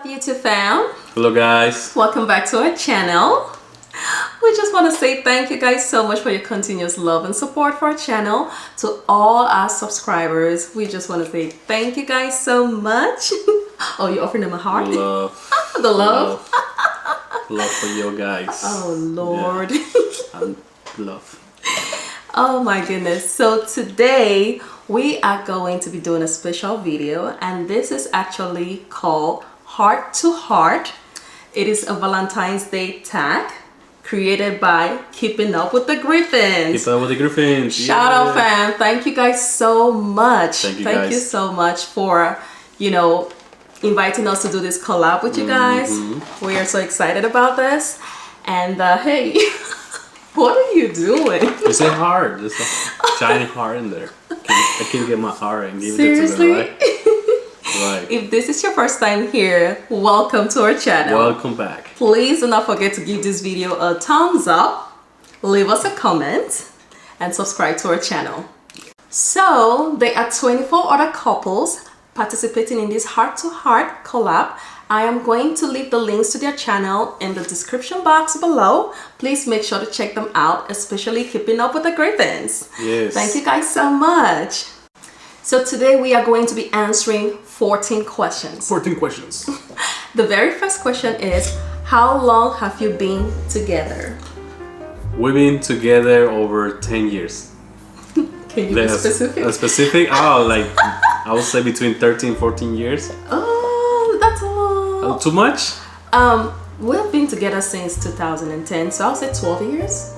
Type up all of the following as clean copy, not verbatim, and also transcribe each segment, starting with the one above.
YouTube fam? Hello guys. Welcome back to our channel. We just want to say thank you guys so much for your continuous love and support for our channel. To all our subscribers, we just want to say thank you guys so much. Oh, you're offering them a heart? Love. The love? Love for you guys. Oh Lord. Yeah. Love. Oh my goodness. So today we are going to be doing a special video, and this is actually called Heart to Heart. It is a Valentine's Day tag created by Keeping Up with the Griffins. Keep up with the Griffins. Shout out fam. Thank you guys so much. Thank you so much for, inviting us to do this collab with you guys. We are so excited about this. And hey, what are you doing? It's a heart. There's a shiny heart in there. I can get my heart and give Seriously? it to them, right? If this is your first time here, welcome to our channel. Welcome back. Please do not forget to give this video a thumbs up, leave us a comment, and subscribe to our channel. So there are 24 other couples participating in this heart-to-heart collab. I am going to leave the links to their channel in the description box below. Please make sure to check them out, especially Keeping Up with the Griffins. Yes. Thank you guys so much. So today we are going to be answering 14 questions. 14 questions. The very first question is, how long have you been together? We've been together over 10 years. Can you be specific? Specific? Oh, like I would say between 13 14 years. Oh, that's a lot. Too much? We've been together since 2010, so I'll say 12 years.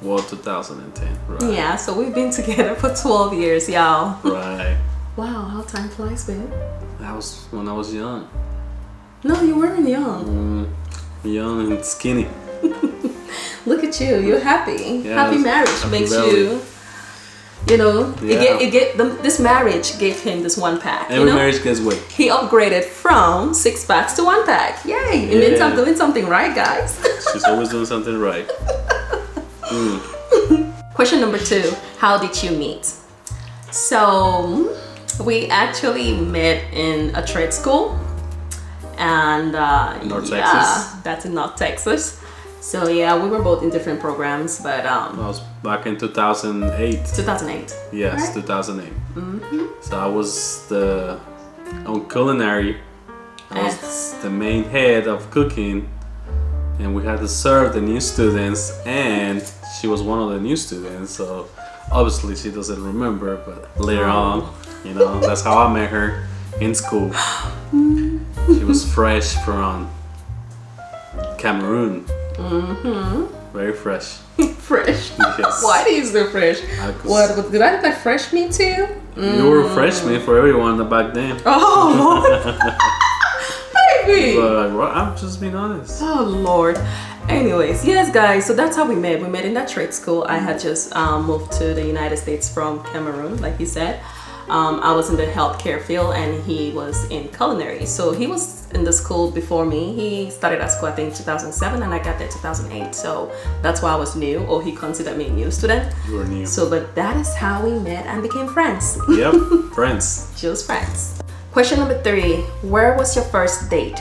Well, 2010, right? Yeah, so we've been together for 12 years, y'all. Right. Wow, how time flies, babe. That was when I was young. No, you weren't young. Young and skinny. Look at you, you're happy. Yeah, happy marriage makes you, this marriage gave him this one pack. Every marriage gets weight. He upgraded from 6 packs to 1 pack. Yay! It means I'm doing something right, guys. She's always doing something right. Question number 2. How did you meet? So we actually met in a trade school, and North Texas. That's in North Texas. So yeah, we were both in different programs, but that was back in 2008. 2008. Yes, right? 2008. So I was on culinary. I was the main head of cooking, and we had to serve the new students, and she was one of the new students. So obviously she doesn't remember, but later on, that's how I met her in school. She was fresh from Cameroon. Very fresh. Fresh? Yes. Why do you say fresh? What did I look like fresh meat to you? You were a freshman for everyone back then. Oh Lord. Baby. But I'm just being honest. Oh Lord. Anyways, yes guys, so that's how we met. We met in that trade school. I had just moved to the United States from Cameroon, like you said. I was in the healthcare field and he was in culinary. So he was in the school before me. He started at school I think 2007 and I got there 2008. So that's why I was new, or he considered me a new student. You were new. So but that is how we met and became friends. Yep, friends. Just friends. Question number 3. Where was your first date?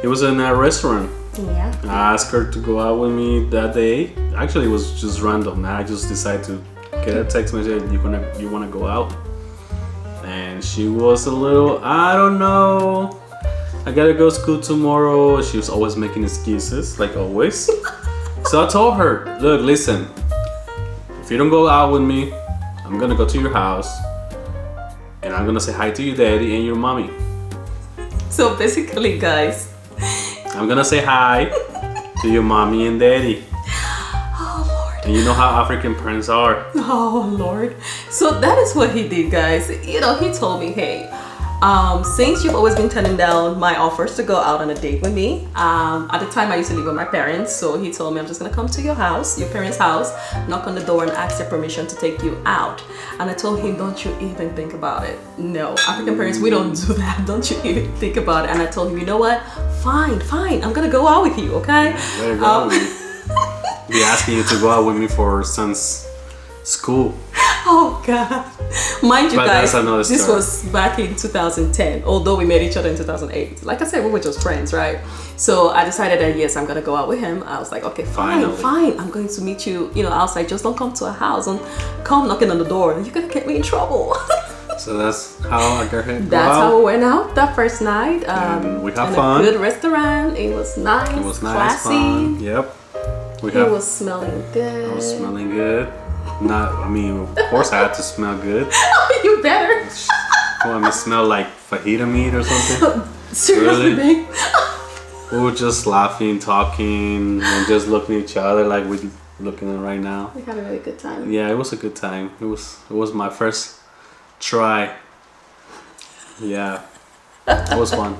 It was in a restaurant. Yeah. I asked her to go out with me that day. Actually, it was just random. I just decided to get a text message. You wanna go out? And she was a little, I don't know. I gotta go to school tomorrow. She was always making excuses, like always. So I told her, look, listen. If you don't go out with me, I'm gonna go to your house, and I'm gonna say hi to your daddy and your mommy. So basically, guys, I'm gonna say hi to your mommy and daddy. oh Lord. And you know how African parents are. Oh Lord. So that is what he did, guys. He told me, hey, since you've always been turning down my offers to go out on a date with me, at the time I used to live with my parents, so he told me, I'm just gonna come to your house, your parents' house, knock on the door and ask their permission to take you out. And I told him, don't you even think about it. No, African parents, we don't do that. Don't you even think about it. And I told him, you know what? Fine, I'm gonna go out with you, okay? Very well. Be asking you to go out with me for son's school. Oh God. Mind you But guys, that's another this story. was back in 2010, although we met each other in 2008. Like I said, we were just friends, right? So I decided that yes, I'm gonna go out with him. I was like, okay, Finally. fine. I'm going to meet you, outside. Just don't come to a house and come knocking on the door. You're gonna get me in trouble. So that's how I got him. That's how we went out that first night. And we had in fun. a good restaurant. It was nice. It was nice, classy. fun. Yep. He was smelling good. I was smelling good. Of course I had to smell good. You better. Smell like fajita meat or something. Seriously, Really? babe. We were just laughing, talking, and just looking at each other like we're looking at right now. We had a really good time. Yeah, it was a good time. It was my first try. Yeah, it was fun.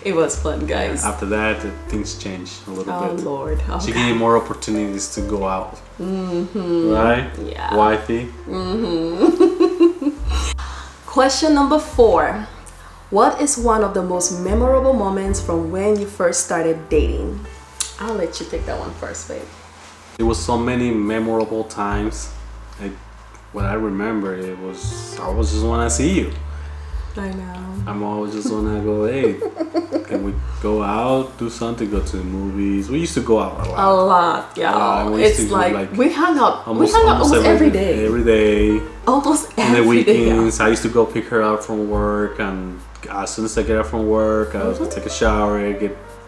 It was fun, guys. After that, things changed a little Oh bit. Lord. Oh, She God. gave me more opportunities to go out. Mm-hmm. Right? Yeah. Wifey? Question number 4. What is one of the most memorable moments from when you first started dating? I'll let you take that one first, babe. It was so many memorable times. What I remember, I was just wanna see you. I know. I'm always just wanna go, hey, can we go out, do something, go to the movies? We used to go out a lot. A lot, yeah. we used It's to do, like we hung out. almost Every day. Every day. Almost In the every day. weekends, I used to go pick her up from work, and as soon as I get up from work, I would take a shower,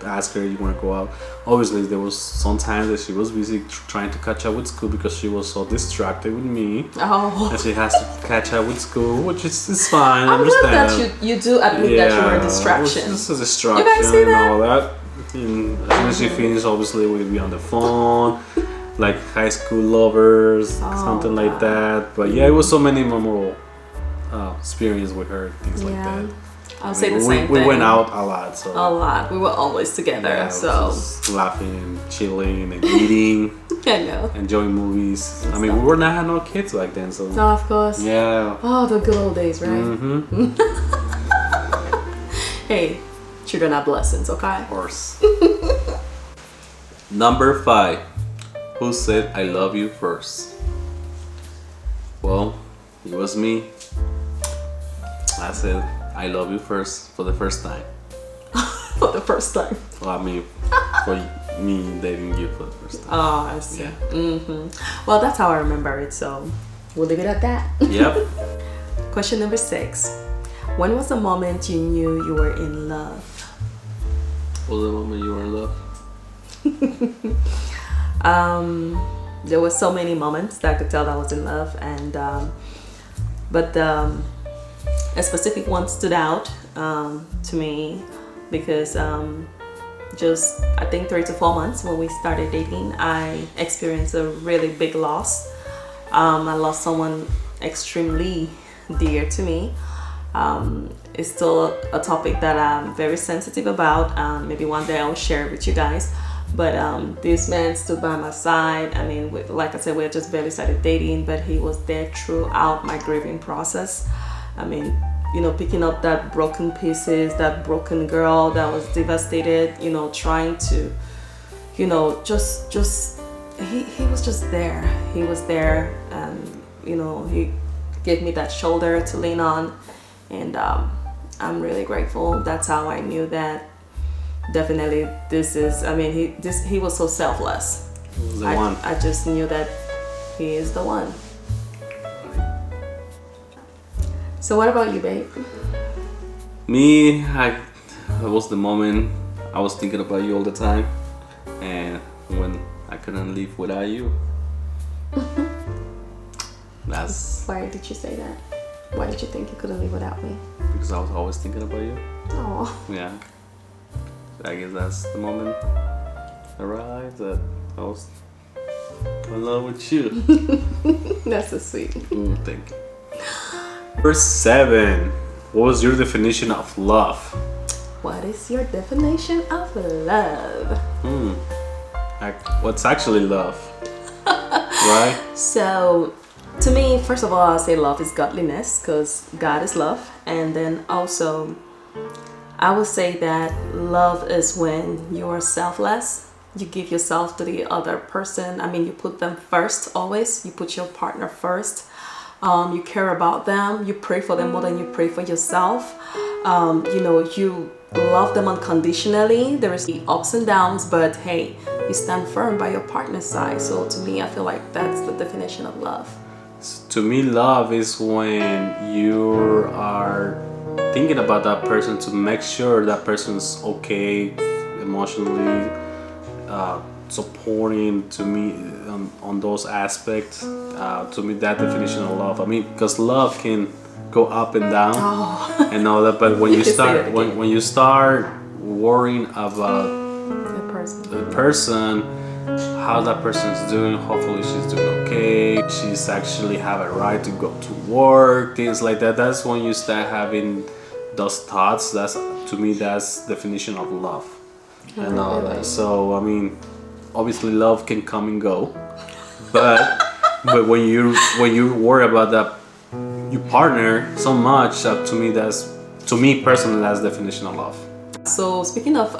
ask her, you want to go out? Obviously, there was some times that she was busy trying to catch up with school because she was so distracted with me. Oh. And she has to catch up with school, which is fine. I I'm glad understand. that you do admit that you were a distraction. It was just a distraction You guys see and that? all that. And as soon as she finished, obviously we'd be on the phone, like high school lovers, something like that. But yeah, it was so many memorable experience with her, things like that. I'll say the same thing. We went out a lot, so A lot. We were always together, yeah, so just laughing, chilling, and eating, I know. enjoying movies. We were not had no kids back then, so Oh, of course. yeah. Oh, the good old days, right? Mm-hmm. Hey, children are blessings, okay? Of course. Number 5. Who said I love you first? Well, it was me. I said I love you first for the first time. For the first time. Well, for me dating you for the first time. Oh, I see. Yeah. Well, that's how I remember it, so we'll leave it at that. Yep. Question number 6. When was the moment you knew you were in love? What was the moment you were in love? There were so many moments that I could tell that I was in love, and but a specific one stood out to me because just I think 3 to 4 months when we started dating, I experienced a really big loss. I lost someone extremely dear to me. It's still a topic that I'm very sensitive about. Maybe one day I'll share it with you guys. But this man stood by my side. Like I said, we had just barely started dating, but he was there throughout my grieving process. Picking up that broken pieces, that broken girl that was devastated, trying to, just he was just there. He was there, and he gave me that shoulder to lean on, and I'm really grateful. That's how I knew that definitely he was so selfless. The one. I just knew that he is the one. So what about you, babe? Me, that was the moment I was thinking about you all the time, and when I couldn't live without you. That's Why did you say that? Why did you think you couldn't live without me? because I was always thinking about you. Oh, Yeah. I guess that's the moment I realized that I was in love with you. that's so sweet. Thank you. Number 7. What was your definition of love? What is your definition of love? What's actually love? Right? So, to me, first of all, I'll say love is godliness because God is love. And then also, I would say that love is when you are selfless. You give yourself to the other person. You put them first always. You put your partner first. You care about them. You pray for them more than you pray for yourself. You love them unconditionally. There is the ups and downs, but hey, you stand firm by your partner's side. So to me, I feel like that's the definition of love. To me, love is when you are thinking about that person to make sure that person's okay emotionally, supporting to me on those aspects. To me, that definition of love. I mean, because love can go up and down and all that, but when you start when you start worrying about the person, how that person's doing, hopefully she's doing okay, she's actually have a right to go to work, things like that, that's when you start having those thoughts. That's, to me, that's definition of love and all that. So I mean, obviously love can come and go, but when you worry about that your partner so much, to me personally, that's definition of love. So speaking of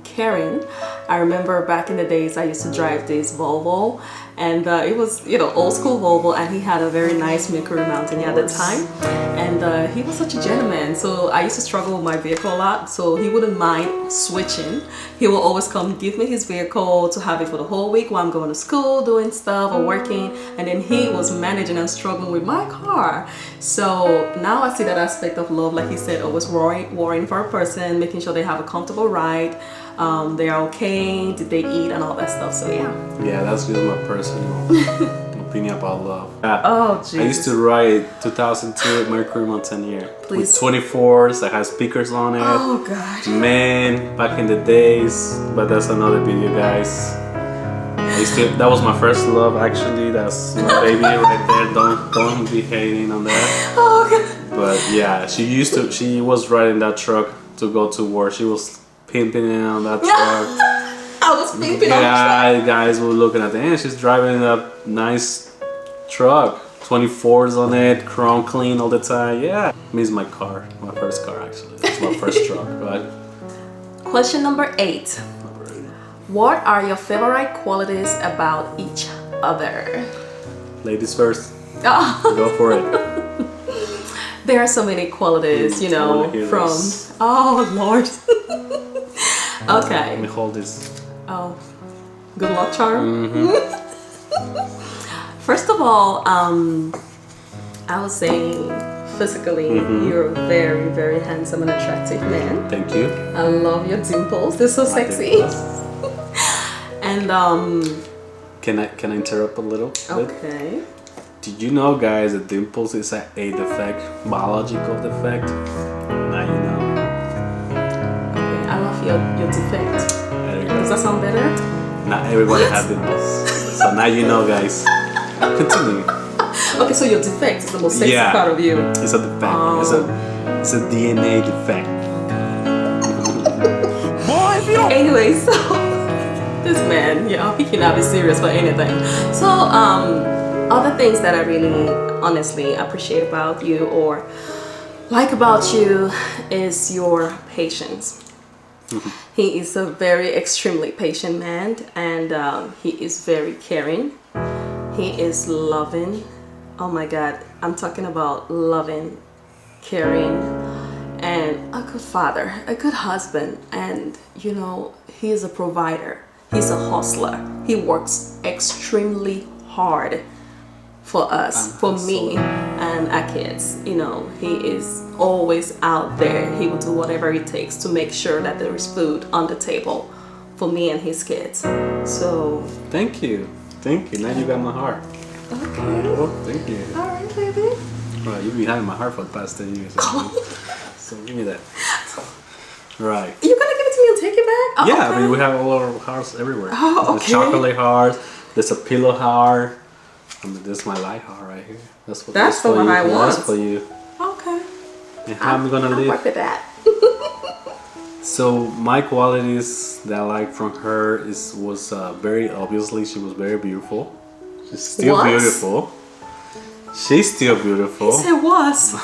caring, I remember back in the days I used to drive this Volvo, and it was old school Volvo, and he had a very nice Mercury Mountain at the time, and he was such a gentleman. So I used to struggle with my vehicle a lot, so he wouldn't mind switching. He will always come give me his vehicle to have it for the whole week while I'm going to school, doing stuff or working, and then he was managing and struggling with my car. So now I see that aspect of love, like he said, always worrying for a person, making sure they have a comfortable ride, they are okay, did they eat, and all that stuff. So yeah, that's just my personal opinion about love. Oh Jesus. I used to ride 2002 Mercury Mountaineer with 24s that has speakers on it. Oh God, man, back in the days. But that's another video, guys. That was my first love, actually. That's my baby right there. Don't be hating on that. Oh God. But yeah, she was riding that truck to go to work. She was pimping it on that truck. I was pimping on the truck. Guys were looking at the end. She's driving a nice truck, 24s on it, chrome clean all the time. Yeah, miss my car, my first car actually. That's my first truck. But question number 8. What are your favorite qualities about each other? Ladies first. Oh. Go for it. There are so many qualities, from this. Oh Lord. Okay. Let me hold this. Oh, good luck charm. Mm-hmm. First of all, I would say physically, you're a very, very handsome and attractive man. Thank you. I love your dimples; they're so sexy. And can I interrupt a little bit? Okay. Did you know, guys, that dimples is a defect, biological defect? Now you know. Okay, I love your defect. There you go. Does that sound better? Not everybody has dimples. So now you know, guys. Continue. Okay, so your defect is the most sexy part of you. It's a defect. It's a DNA defect. Boy, if you don't. Anyway, so this man, he cannot be serious for anything. So, other things that I really honestly appreciate about you or like about you is your patience. He is a very extremely patient man, and he is very caring. He is loving. Oh my God, I'm talking about loving, caring, and a good father, a good husband, and he is a provider. He's a hustler. He works extremely hard for us, for me and our kids. He is always out there. He will do whatever it takes to make sure that there is food on the table for me and his kids. So thank you. Now you got my heart. Okay. Oh, thank you. All right, baby. Right, you've been having my heart for the past 10 years. So give me that. Right. You're gonna give it to me and take it back? Oh, yeah, okay. I mean, we have all our hearts everywhere. Oh, okay. There's chocolate heart. There's a pillow heart. I mean, this is my light heart right here. That's the one I want. That's for you. Okay. And how I'm gonna live. Work with that. So my qualities that I like from her was very obviously she was very beautiful. She's still beautiful. She's still beautiful. He said was.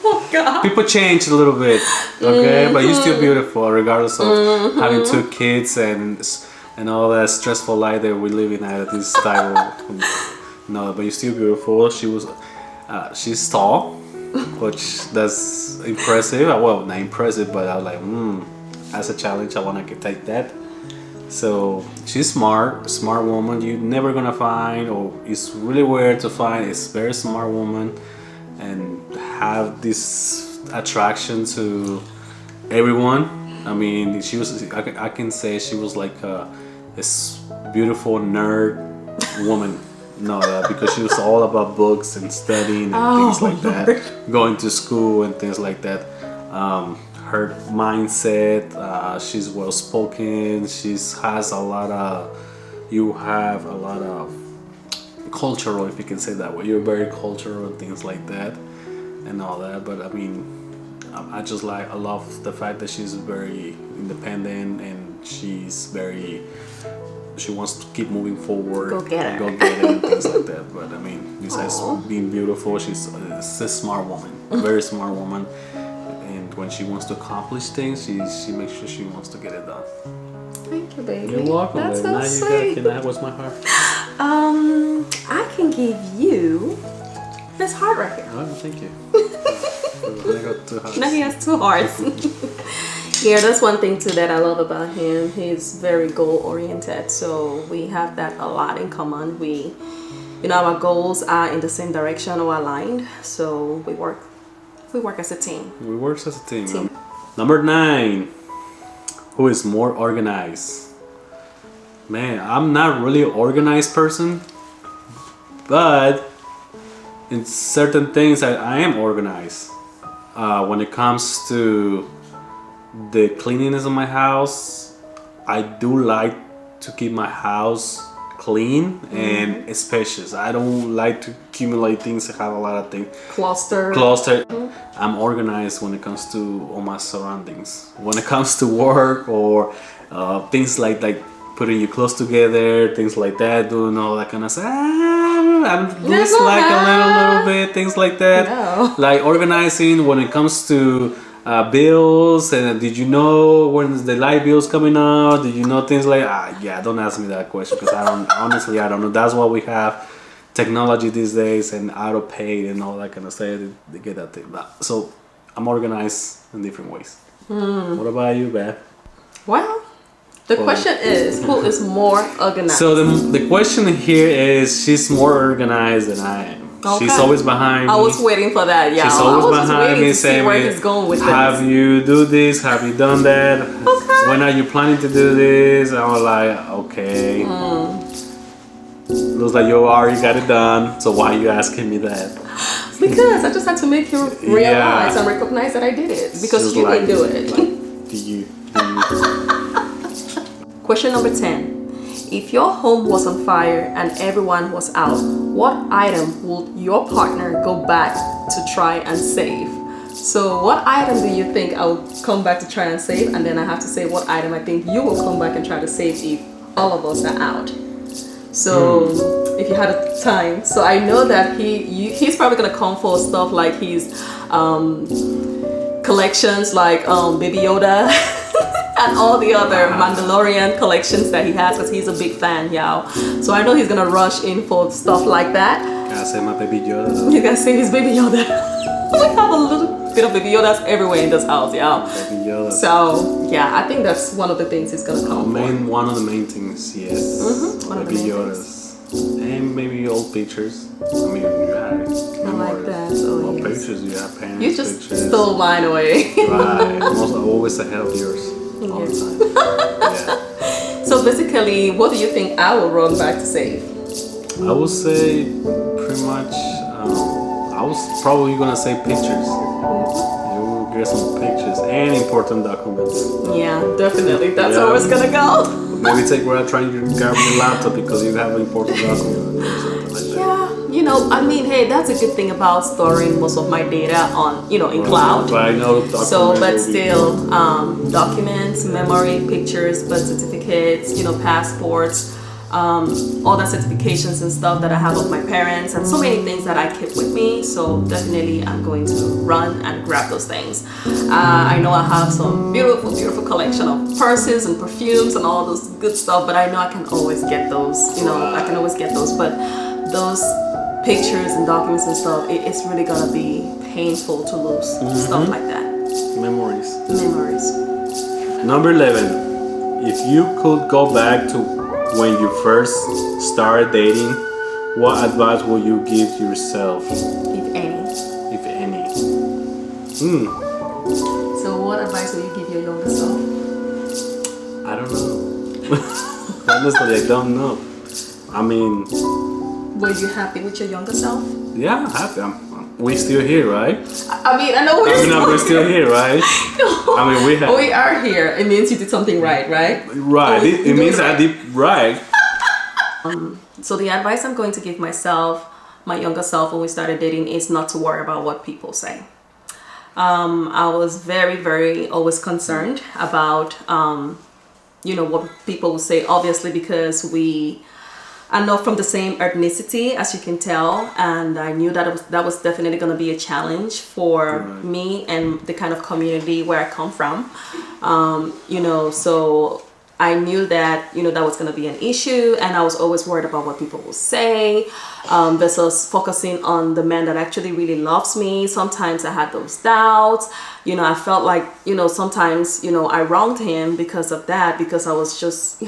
Oh God. People change a little bit, okay? But you're still beautiful, regardless of having 2 kids and all that stressful life that we live in at this time. No, but you're still beautiful. She was. She's tall, which that's impressive. Well, not impressive, but I was like, as a challenge, I want to take that. So she's smart woman. You're never gonna find, or it's really rare to find, a very smart woman and have this attraction to everyone. I mean, she was. I can say she was like a beautiful nerd woman. No, because she was all about books and studying and things like that, going to school and things like that. Her mindset, she's well spoken. She has a lot of. You have a lot of cultural, if you can say that way. You're very cultural and things like that, and all that. But I mean, I love the fact that she's very independent and she's very. She wants to keep moving forward, go get it, and things like that. But I mean, besides being beautiful, she's a smart woman, a very smart woman. And when she wants to accomplish things, she makes sure she wants to get it done. Thank you, baby. You're welcome. That's Now so sweet. can I have what's my heart? I can give you this heart right here. Oh, thank you. I got 2 hearts. Now he has 2 hearts. Yeah, that's one thing too that I love about him. He's very goal oriented, so we have that a lot in common. Our goals are in the same direction or aligned, so we work as a team. We work as a team. Number 9, who is more organized? Man, I'm not really an organized person, but in certain things I am organized. When it comes to the cleanliness of my house, I do like to keep my house clean and spacious. I don't like to accumulate things. I have a lot of things clustered. I'm organized when it comes to all my surroundings. When it comes to work or things like putting your clothes together, things like that, doing all that kind of stuff. I'm loose like a little bit, things like that. No. Like organizing when it comes to bills, and did you know when the light bill's coming out? Did you know things like don't ask me that question, because I don't know. That's why we have technology these days and auto pay and all that kind of stuff to get that thing. So I'm organized in different ways. What about you, Beth? Well, the question is, who is more organized? So the question here is, she's more organized than I am. Okay. She's always behind me. I was waiting for that, yeah. She's always behind me saying, where he's going with have you do this? Have you done that? Okay. When are you planning to do this? I was like, okay. Looks like you already got it done, so why are you asking me that? Because I just had to make you realize and recognize that I did it. Because you didn't do it. Do you? Question number 10. If your home was on fire and everyone was out, what item would your partner go back to try and save? So what item do you think I would come back to try and save? And then I have to say what item I think you will come back and try to save if all of us are out. So if you had a time. So I know that he's probably going to come for stuff like his collections like Baby Yoda. And all the other Mandalorian collections that he has, because he's a big fan, y'all. So I know he's gonna rush in for stuff like that. Gotta say my Baby Yoda. You gotta say his Baby Yoda. We have a little bit of Baby Yodas everywhere in this house, y'all. Baby Yoda. So yeah, I think that's one of the things he's gonna come for. One of the main things, yes. Baby Yodas. And maybe old pictures. I mean, you had it. I like that. Old pictures, you have parents. You just pictures. stole mine away. Right. Always ahead of yours. All the time. Yeah. So basically, what do you think I will run back to save? I would say pretty much. I was probably gonna say pictures. You will get some pictures and important documents. Yeah, definitely. That's where it's gonna go. Maybe take where I try to grab your laptop because you have important documents or something like that. Yeah, I mean, hey, that's a good thing about storing most of my data on, in cloud. But I know but still, documents, memory, pictures, birth certificates, passports, all the certifications and stuff that I have of my parents, and so many things that I keep with me. So definitely I'm going to run and grab those things. I know I have some beautiful, beautiful collection of purses and perfumes and all those good stuff, but I know I can always get those, I can always get those. But those pictures and documents and stuff, it's really gonna be painful to lose stuff like that. Memories. Memories. Number 11. If you could go back to when you first started dating, what advice would you give yourself? If any. If any. So what advice will you give your younger self? I don't know. Honestly, I don't know. I mean, Were you happy with your younger self? yeah, I'm happy. We still here, right? I mean, I know We're still here, right? No. I mean, we are here. It means you did something right, right? Right. It means I did right. So the advice I'm going to give myself, my younger self, when we started dating, is not to worry about what people say. I was very, very always concerned about, what people would say, obviously, because we are not from the same ethnicity, as you can tell. And I knew that was definitely going to be a challenge for me and the kind of community where I come from. So I knew that, that was going to be an issue, and I was always worried about what people will say, versus focusing on the man that actually really loves me. Sometimes I had those doubts. I felt like, sometimes, I wronged him because of that, because I was just,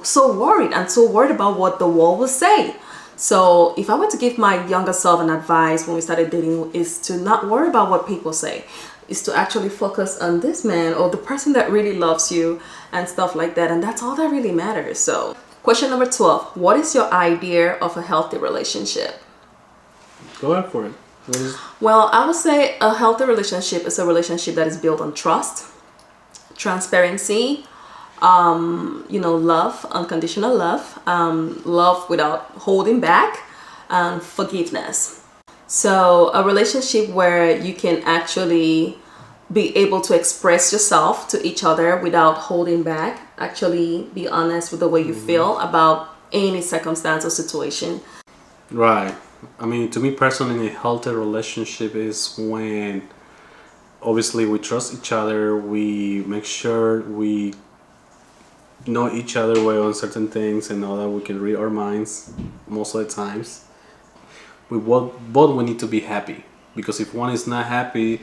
so worried and so worried about what the world will say. So if I were to give my younger self an advice when we started dating, is to not worry about what people say, is to actually focus on this man or the person that really loves you and stuff like that. And that's all that really matters. So question number 12, what is your idea of a healthy relationship? Go ahead for it. Well, I would say a healthy relationship is a relationship that is built on trust, transparency, love, unconditional love, love without holding back, and forgiveness. So a relationship where you can actually be able to express yourself to each other without holding back, actually be honest with the way you feel about any circumstance or situation. Right. I mean, to me personally, a healthy relationship is when obviously we trust each other, we make sure we know each other well on certain things, and know that we can read our minds most of the times. We both we need to be happy, because if one is not happy,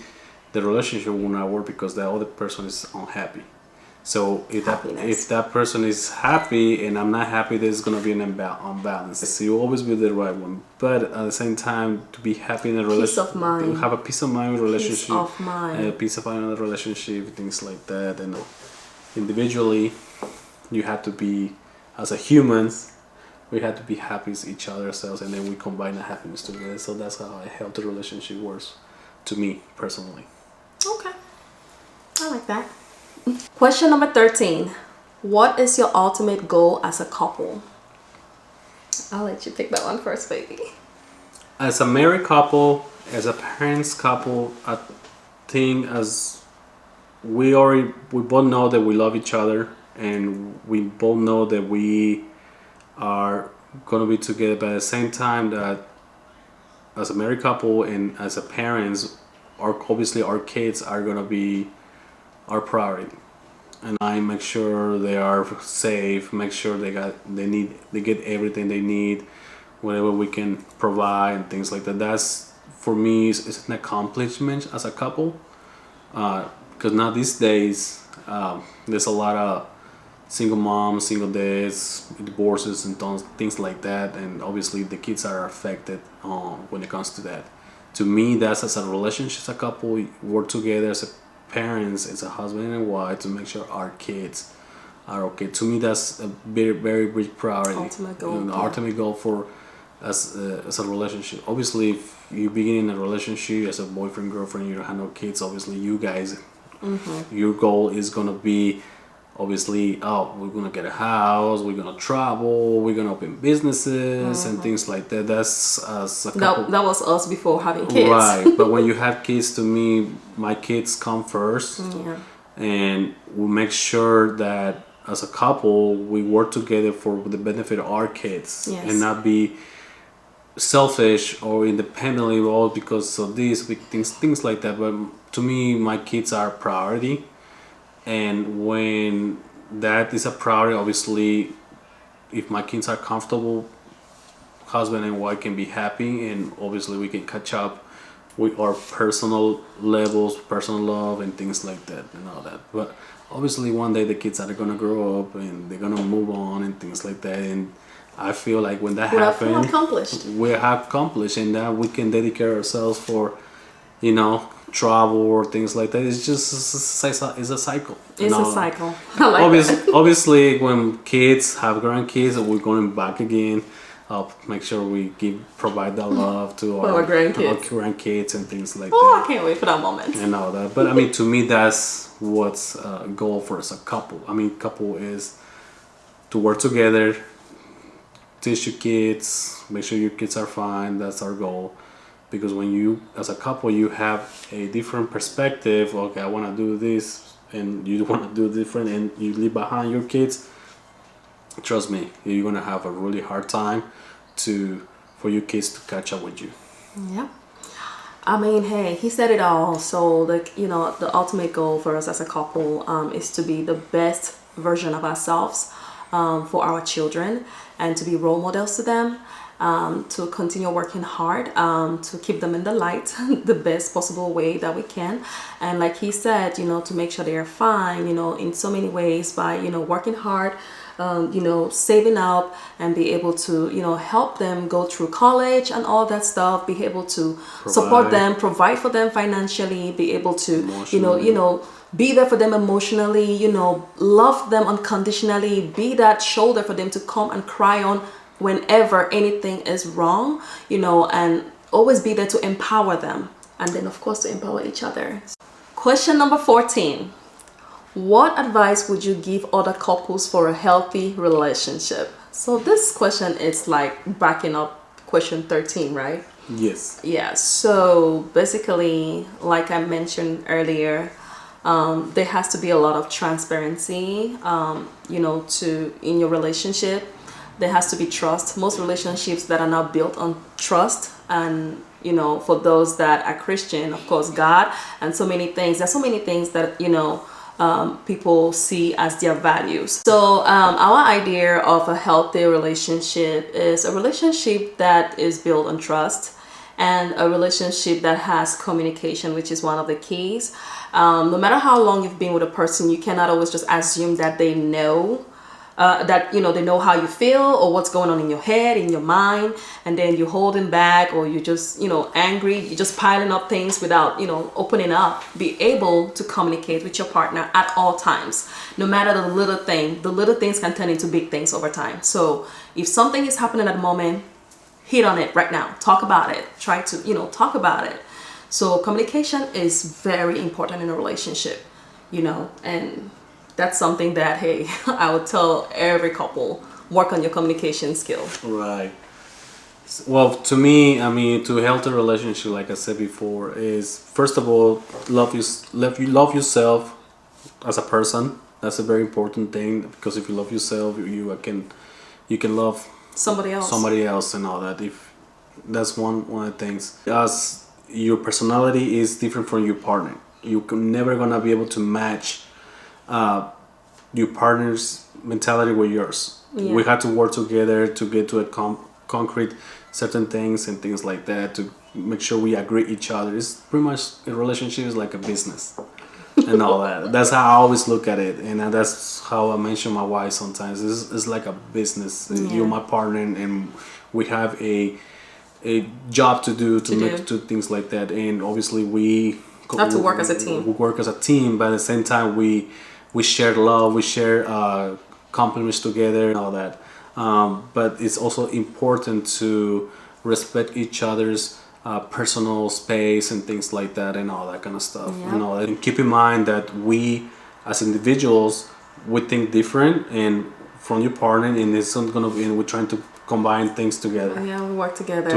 the relationship will not work because the other person is unhappy. So if that person is happy and I'm not happy, there's gonna be an unbalance. So you always be the right one, but at the same time, to be happy in a relationship, to have a peace of mind relationship, peace of mind in a relationship, things like that, and individually, you have to be, as a humans, we have to be happy with each other ourselves, and then we combine the happiness together. So that's how a healthy relationship works, to me personally. Okay, I like that. Question number 13. What is your ultimate goal as a couple? I'll let you pick that one first, baby. As a married couple, as a parents couple, I think as we both know that we love each other, and we both know that we are gonna be together, but at the same time that as a married couple and as a parents, obviously our kids are gonna be our priority, and I make sure they are safe, make sure they get everything they need, whatever we can provide and things like that. That's for me is an accomplishment as a couple, because now these days there's a lot of single moms, single dads, divorces and things like that, and obviously the kids are affected when it comes to that. To me, that's as a relationship, as a couple, we work together as a parents, as a husband and wife, to make sure our kids are okay. To me, that's a very, very big priority. Ultimate goal. The ultimate goal for as a relationship. Obviously, if you begin in a relationship as a boyfriend, girlfriend, you don't have no kids, obviously you guys, your goal is gonna be, obviously, we're gonna get a house, we're gonna travel, we're gonna open businesses and things like that. That's as a couple. That was us before having kids. Right, but when you have kids, to me, my kids come first, and we make sure that as a couple we work together for the benefit of our kids, and not be selfish or independently all because of these big things like that. But to me, my kids are a priority. And when that is a priority, obviously, if my kids are comfortable husband and wife can be happy, and obviously we can catch up with our personal levels, personal love, and things like that, and all that. But obviously, one day the kids are gonna grow up and they're gonna move on and things like that. And I feel like when that happens, we have accomplished, and that we can dedicate ourselves for, you know, travel or things like that. It's just it's a cycle. It's a cycle. I like that. Obviously, when kids have grandkids, we're going back again. Make sure we provide that love to our grandkids and things like that. Oh, I can't wait for that moment. And all that. But I mean, to me, that's what's a goal for us, a couple. I mean, couple is to work together, teach your kids, make sure your kids are fine. That's our goal. Because when you, as a couple, you have a different perspective. Okay, I want to do this, and you want to do different, and you leave behind your kids. Trust me, you're gonna have a really hard time for your kids to catch up with you. Yeah. I mean, hey, he said it all. So, like, you know, the ultimate goal for us as a couple is to be the best version of ourselves for our children, and to be role models to them, to continue working hard, to keep them in the light the best possible way that we can. And like he said, you know, to make sure they are fine, you know, in so many ways, by, you know, working hard, you know, saving up, and be able to, you know, help them go through college and all that stuff, be able to support them, provide for them financially, be able to, you know, be there for them emotionally, you know, love them unconditionally, be that shoulder for them to come and cry on whenever anything is wrong, you know, and always be there to empower them, and then of course to empower each other. Question number 14. What advice would you give other couples for a healthy relationship? So this question is like backing up question 13, right? Yes. Yeah, so basically, like I mentioned earlier, there has to be a lot of transparency, you know, in your relationship. There has to be trust. Most relationships that are not built on trust, and, you know, for those that are Christian, of course, God, and so many things. There's so many things that, you know, people see as their values. So our idea of a healthy relationship is a relationship that is built on trust, and a relationship that has communication, which is one of the keys. No matter how long you've been with a person, you cannot always just assume that they know that, you know, they know how you feel or what's going on in your head, in your mind, and then you're holding back, or you're just, you know, angry, you're just piling up things without, you know, opening up. Be able to communicate with your partner at all times, no matter the little thing. The little things can turn into big things over time. So if something is happening at the moment, hit on it right now. Talk about it. Try to, you know, talk about it. So communication is very important in a relationship, you know, and that's something that, hey, I would tell every couple, work on your communication skill. Right. Well, to me, I mean, to a healthy relationship, like I said before, is first of all, love yourself as a person. That's a very important thing, because if you love yourself, you can love somebody else and all that. If that's one of the things. As your personality is different from your partner, you're never gonna be able to match your partner's mentality with yours. Yeah. We had to work together to get to a concrete certain things and things like that, to make sure we agree each other. It's pretty much, a relationship is like a business and all that. That's how I always look at it, and that's how I mention my wife sometimes. It's like a business. Yeah. You're my partner, and we have a job to do to things like that. And obviously we have to work as a team. We work as a team, but at the same time we share love, we share compliments together and all that. But it's also important to respect each other's personal space and things like that, and all that kind of stuff. Yeah. You know, and keep in mind that we, as individuals, we think different and from your partner, and it's not gonna be. And we're trying to combine things together. Yeah, we work together.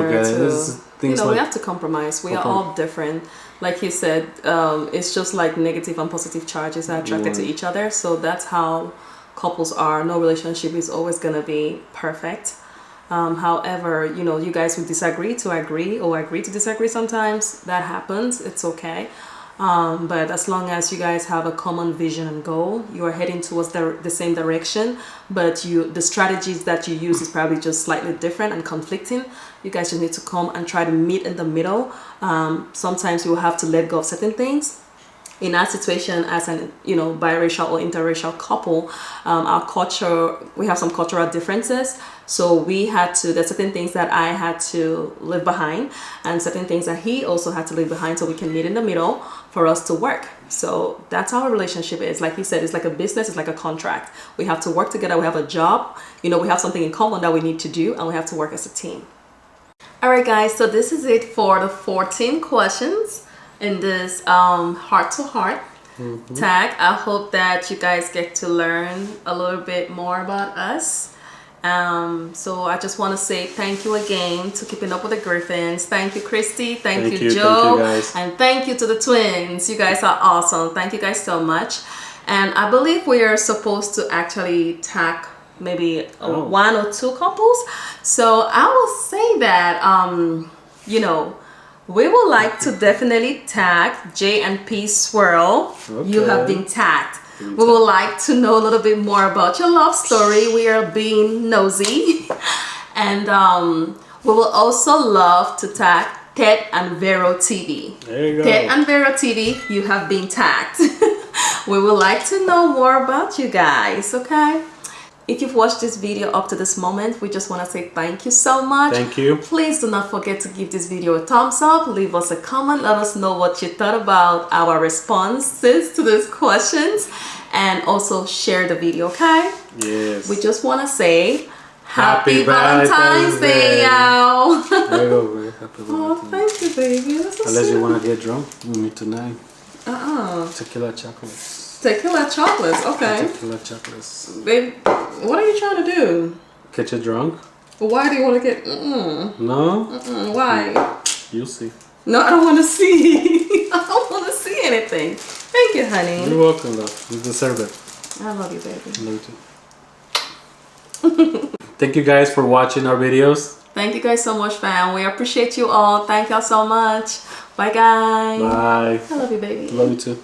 You know, we have to compromise. We are all different. Like you said, it's just like negative and positive charges are attracted to each other. So that's how couples are. No relationship is always gonna be perfect. However, you know, you guys would disagree to agree, or agree to disagree sometimes. That happens. It's okay. But as long as you guys have a common vision and goal, you are heading towards the same direction, but the strategies that you use is probably just slightly different and conflicting. You guys just need to come and try to meet in the middle. Sometimes you will have to let go of certain things. In our situation as an biracial or interracial couple, our culture, we have some cultural differences, so there's certain things that I had to leave behind and certain things that he also had to leave behind, so we can meet in the middle for us to work. So that's how our relationship is. Like he said, it's like a business, it's like a contract. We have to work together, we have a job, we have something in common that we need to do, and we have to work as a team. All right guys, so this is it for the 14 questions in this heart-to-heart tag. I hope that you guys get to learn a little bit more about us. So I just want to say thank you again to Keeping Up with the Griffins. Thank you, Christy. Thank you, Joe. Thank you, guys. And thank you to the twins. You guys are awesome. Thank you guys so much. And I believe we are supposed to actually tag maybe one or two couples. So I will say that, we would like to definitely tag J and P Swirl. Okay. You have been tagged. We would like to know a little bit more about your love story. We are being nosy. And we will also love to tag Ted and Vero TV. There you go. Ted and Vero TV, you have been tagged. We would like to know more about you guys, okay? If you've watched this video up to this moment, we just want to say thank you so much. Thank you. Please do not forget to give this video a thumbs up, leave us a comment, let us know what you thought about our responses to these questions, and also share the video, okay? Yes. We just want to say Happy Valentine's Day, y'all. There you go, baby. Happy Valentine's. Oh, thank you, baby. That's so Unless sweet. you want to get drunk with me tonight. Tequila chocolates. Tequila chocolates, okay. Tequila chocolates. Babe, what are you trying to do? Get you drunk? Why do you want to get... No? Why? You'll see. No, I don't want to see. I don't want to see anything. Thank you, honey. You're welcome, love. You deserve it. I love you, baby. I love you too. Thank you guys for watching our videos. Thank you guys so much, fam. We appreciate you all. Thank y'all so much. Bye, guys. Bye. I love you, baby. Love you too.